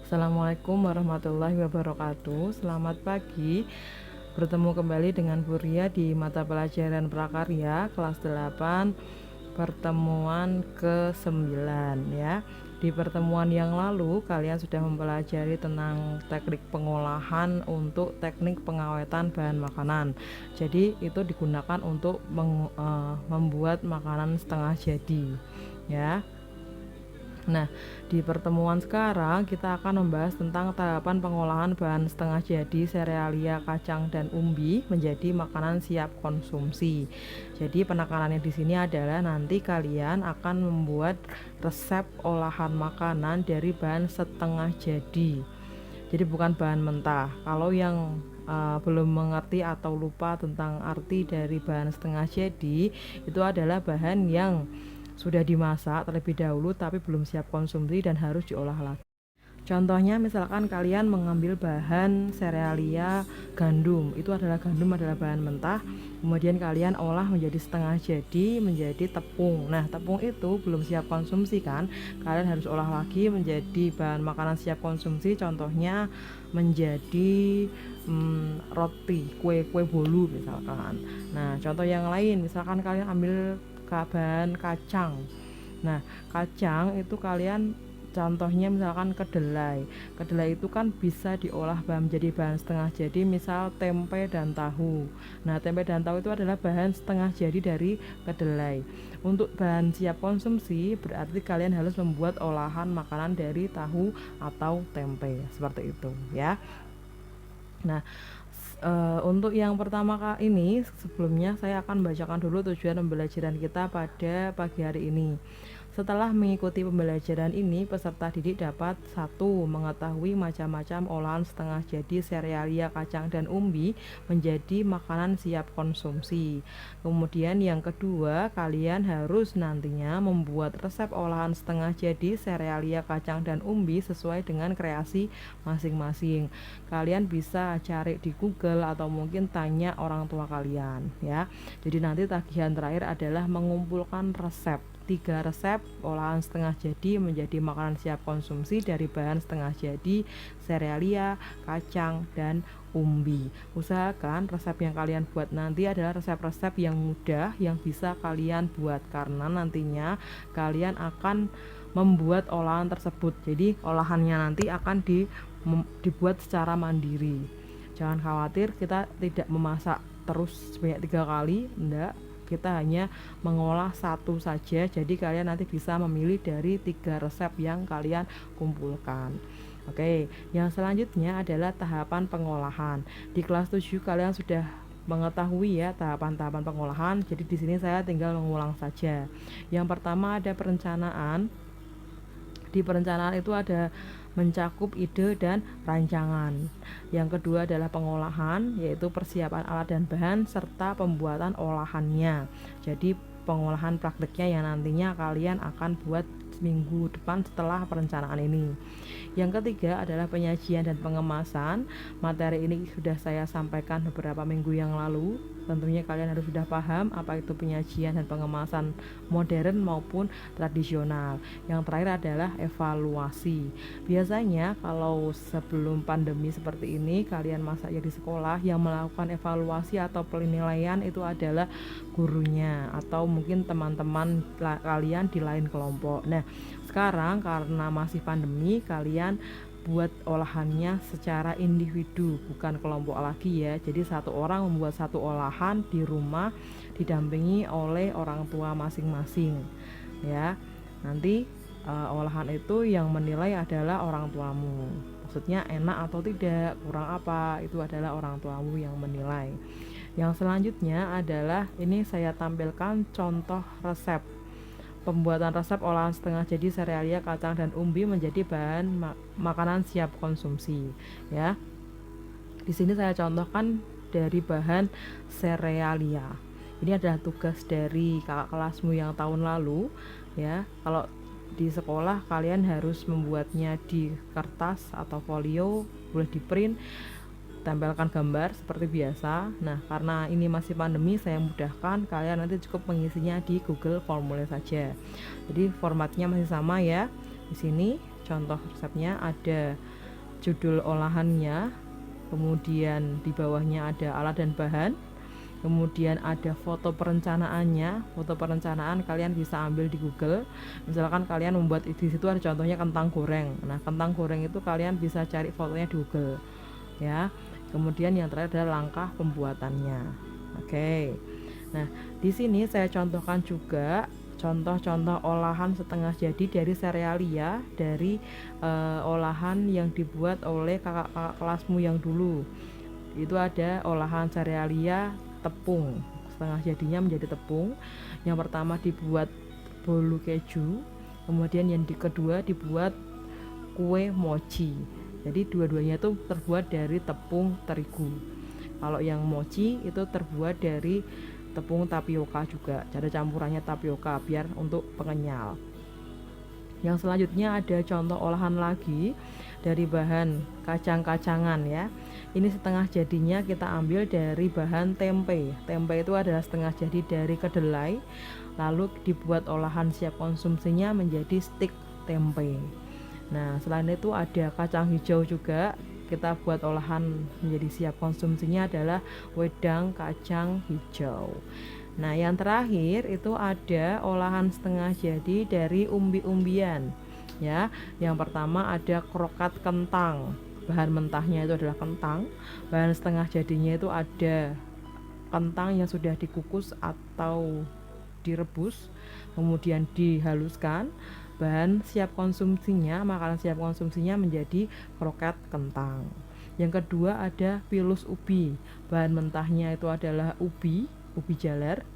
Assalamualaikum warahmatullahi wabarakatuh. Selamat pagi. Bertemu kembali dengan Bu Ria di mata pelajaran prakarya kelas 8 pertemuan ke-9 ya. Di pertemuan yang lalu kalian sudah mempelajari tentang teknik pengolahan untuk teknik pengawetan bahan makanan. Jadi itu digunakan untuk membuat makanan setengah jadi ya. Nah, di pertemuan sekarang kita akan membahas tentang tahapan pengolahan bahan setengah jadi serealia, kacang, dan umbi menjadi makanan siap konsumsi. Jadi penekanannya di sini adalah nanti kalian akan membuat resep olahan makanan dari bahan setengah jadi. Jadi bukan bahan mentah. Kalau yang belum mengerti atau lupa tentang arti dari bahan setengah jadi, itu adalah bahan yang sudah dimasak terlebih dahulu tapi belum siap konsumsi dan harus diolah lagi. Contohnya misalkan kalian mengambil bahan serealia gandum, itu adalah gandum adalah bahan mentah, kemudian kalian olah menjadi setengah jadi menjadi tepung. Nah, tepung itu belum siap konsumsi kan, kalian harus olah lagi menjadi bahan makanan siap konsumsi, contohnya menjadi roti, kue bolu misalkan. Nah, contoh yang lain misalkan kalian ambil bahan kacang. Nah, kacang itu kalian contohnya misalkan kedelai. Kedelai itu kan bisa diolah menjadi bahan setengah jadi, misal tempe dan tahu. Nah, tempe dan tahu itu adalah bahan setengah jadi dari kedelai. Untuk bahan siap konsumsi berarti kalian harus membuat olahan makanan dari tahu atau tempe, seperti itu ya. Nah, untuk yang pertama kali ini, sebelumnya saya akan bacakan dulu tujuan pembelajaran kita pada pagi hari ini. Setelah mengikuti pembelajaran ini, peserta didik dapat 1. Mengetahui macam-macam olahan setengah jadi serealia, kacang, dan umbi menjadi makanan siap konsumsi. Kemudian yang kedua, kalian harus nantinya membuat resep olahan setengah jadi serealia, kacang, dan umbi sesuai dengan kreasi masing-masing. Kalian bisa cari di Google atau mungkin tanya orang tua kalian ya. Jadi nanti tagihan terakhir adalah mengumpulkan resep 3 resep olahan setengah jadi menjadi makanan siap konsumsi dari bahan setengah jadi serealia, kacang, dan umbi. Usahakan resep yang kalian buat nanti adalah resep-resep yang mudah yang bisa kalian buat, karena nantinya kalian akan membuat olahan tersebut. Jadi olahannya nanti akan dibuat secara mandiri. Jangan khawatir kita tidak memasak terus sebanyak 3 kali, enggak, kita hanya mengolah satu saja. Jadi kalian nanti bisa memilih dari 3 resep yang kalian kumpulkan. Oke, yang selanjutnya adalah tahapan pengolahan. Di kelas 7 kalian sudah mengetahui ya tahapan-tahapan pengolahan. Jadi di sini saya tinggal mengulang saja. Yang pertama ada perencanaan. Di perencanaan itu ada mencakup ide dan rancangan. Yang kedua adalah pengolahan, yaitu persiapan alat dan bahan serta pembuatan olahannya. Jadi pengolahan prakteknya yang nantinya kalian akan buat minggu depan setelah perencanaan ini. Yang ketiga adalah penyajian dan pengemasan. Materi ini sudah saya sampaikan beberapa minggu yang lalu. Tentunya kalian harus sudah paham apa itu penyajian dan pengemasan modern maupun tradisional. Yang terakhir adalah evaluasi. Biasanya kalau sebelum pandemi seperti ini kalian masaknya di sekolah, yang melakukan evaluasi atau penilaian itu adalah gurunya atau mungkin teman-teman kalian di lain kelompok. Nah, sekarang karena masih pandemi, kalian buat olahannya secara individu, bukan kelompok lagi ya. Jadi satu orang membuat satu olahan di rumah didampingi oleh orang tua masing-masing ya. Nanti olahan itu yang menilai adalah orang tuamu. Maksudnya enak atau tidak, kurang apa, itu adalah orang tuamu yang menilai. Yang selanjutnya adalah ini saya tampilkan contoh resep. Pembuatan resep olahan setengah jadi serealia, kacang, dan umbi menjadi bahan makanan siap konsumsi ya. Di sini saya contohkan dari bahan serealia. Ini adalah tugas dari kakak kelasmu yang tahun lalu ya. Kalau di sekolah kalian harus membuatnya di kertas atau folio, boleh di print, tempelkan gambar seperti biasa. Nah, karena ini masih pandemi, saya mudahkan kalian nanti cukup mengisinya di Google Formulir saja. Jadi formatnya masih sama ya. Di sini contoh resepnya ada judul olahannya, kemudian di bawahnya ada alat dan bahan, kemudian ada foto perencanaannya. Foto perencanaan kalian bisa ambil di Google. Misalkan kalian membuat di situ ada contohnya kentang goreng. Nah, kentang goreng itu kalian bisa cari fotonya di Google ya. Kemudian yang terakhir adalah langkah pembuatannya. Oke. Nah, di sini saya contohkan juga contoh-contoh olahan setengah jadi dari serealia, dari olahan yang dibuat oleh kakak-kakak kelasmu yang dulu. Itu ada olahan serealia tepung, setengah jadinya menjadi tepung. Yang pertama dibuat bolu keju, kemudian yang kedua dibuat kue mochi. Jadi dua-duanya itu terbuat dari tepung terigu. Kalau yang mochi itu terbuat dari tepung tapioka juga. Cara campurannya tapioka biar untuk pengenyal. Yang selanjutnya ada contoh olahan lagi dari bahan kacang-kacangan ya. Ini setengah jadinya kita ambil dari bahan tempe. Tempe itu adalah setengah jadi dari kedelai, lalu dibuat olahan siap konsumsinya menjadi stik tempe. Nah, selain itu ada kacang hijau juga. Kita buat olahan menjadi siap konsumsinya adalah wedang kacang hijau. Nah, yang terakhir itu ada olahan setengah jadi dari umbi-umbian ya. Yang pertama ada kroket kentang. Bahan mentahnya itu adalah kentang. Bahan setengah jadinya itu ada kentang yang sudah dikukus atau direbus, kemudian dihaluskan. Bahan siap konsumsinya, makanan siap konsumsinya menjadi kroket kentang. Yang kedua ada pilus ubi. Bahan mentahnya itu adalah ubi jalar.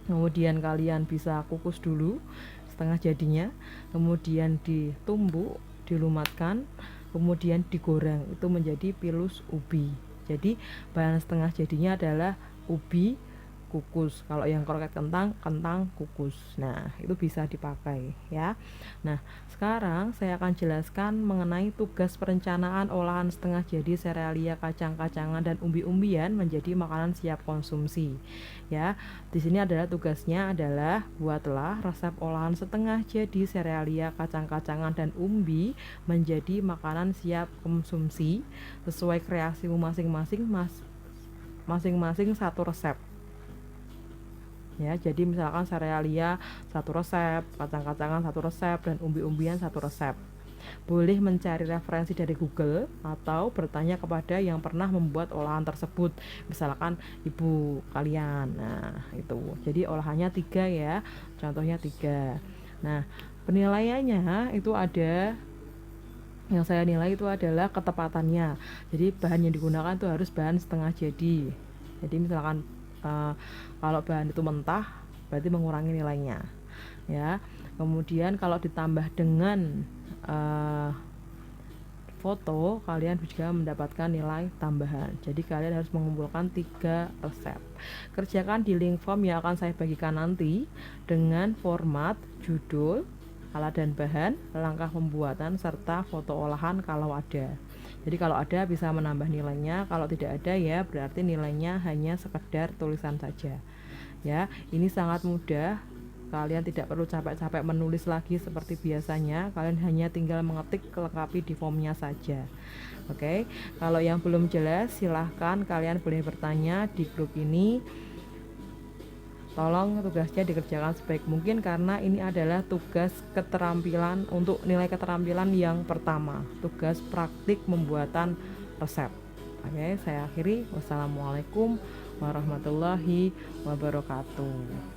Kemudian kalian bisa kukus dulu setengah jadinya, kemudian ditumbuk, dilumatkan, kemudian digoreng. Itu menjadi pilus ubi. Jadi bahan setengah jadinya adalah ubi kukus. Kalau yang kroket kentang, kentang kukus. Nah, itu bisa dipakai ya. Nah, sekarang saya akan jelaskan mengenai tugas perencanaan olahan setengah jadi serealia kacang-kacangan dan umbi-umbian menjadi makanan siap konsumsi. Ya, di sini adalah tugasnya adalah buatlah resep olahan setengah jadi serealia kacang-kacangan dan umbi menjadi makanan siap konsumsi sesuai kreasimu masing-masing, masing-masing satu resep. Ya, jadi misalkan serealia satu resep, kacang-kacangan satu resep, dan umbi-umbian satu resep. Boleh mencari referensi dari Google atau bertanya kepada yang pernah membuat olahan tersebut, misalkan ibu kalian. Nah, itu jadi olahannya 3 ya, contohnya 3. Nah, penilaiannya itu ada, yang saya nilai itu adalah ketepatannya. Jadi bahan yang digunakan itu harus bahan setengah jadi. Jadi misalkan kalau bahan itu mentah berarti mengurangi nilainya ya. Kemudian kalau ditambah dengan foto, kalian juga mendapatkan nilai tambahan. Jadi kalian harus mengumpulkan 3 resep. Kerjakan di link form yang akan saya bagikan nanti dengan format judul, alat dan bahan, langkah pembuatan, serta foto olahan kalau ada. Jadi kalau ada bisa menambah nilainya, kalau tidak ada ya berarti nilainya hanya sekedar tulisan saja. Ya, ini sangat mudah. Kalian tidak perlu capek-capek menulis lagi seperti biasanya. Kalian hanya tinggal mengetik, lengkapi di formnya saja. Oke, kalau yang belum jelas silahkan kalian boleh bertanya di grup ini. Tolong tugasnya dikerjakan sebaik mungkin karena ini adalah tugas keterampilan untuk nilai keterampilan yang pertama, tugas praktik pembuatan resep. Oke, saya akhiri. Wassalamualaikum warahmatullahi wabarakatuh.